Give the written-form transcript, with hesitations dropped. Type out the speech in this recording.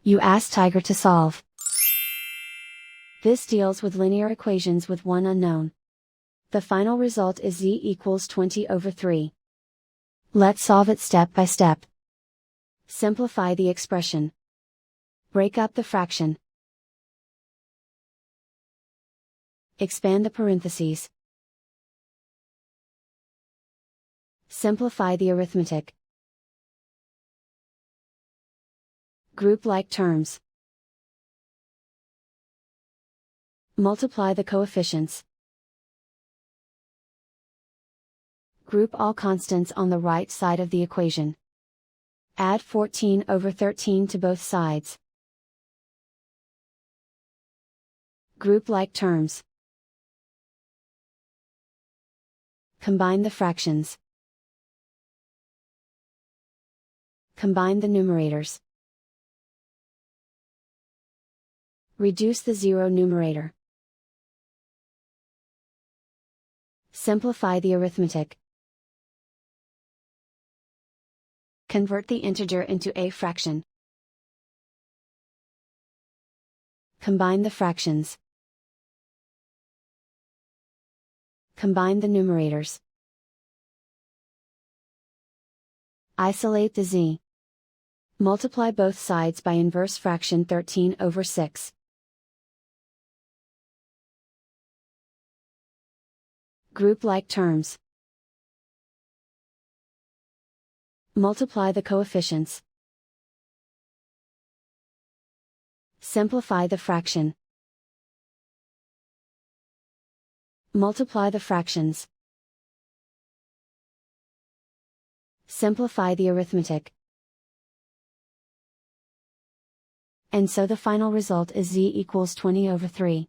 You ask Tiger to solve. This deals with linear equations with one unknown. The final result is z equals 20/3. Let's solve it step by step. Simplify the expression. Break up the fraction. Expand the parentheses. Simplify the arithmetic. Group like terms. Multiply the coefficients. Group all constants on the right side of the equation. Add 14/13 to both sides. Group like terms. Combine the fractions. Combine the numerators. Reduce the zero numerator. Simplify the arithmetic. Convert the integer into a fraction. Combine the fractions. Combine the numerators. Isolate the z. Multiply both sides by inverse fraction 13/6. Group like terms. Multiply the coefficients. Simplify the fraction. Multiply the fractions. Simplify the arithmetic. And so the final result is z equals 20/3.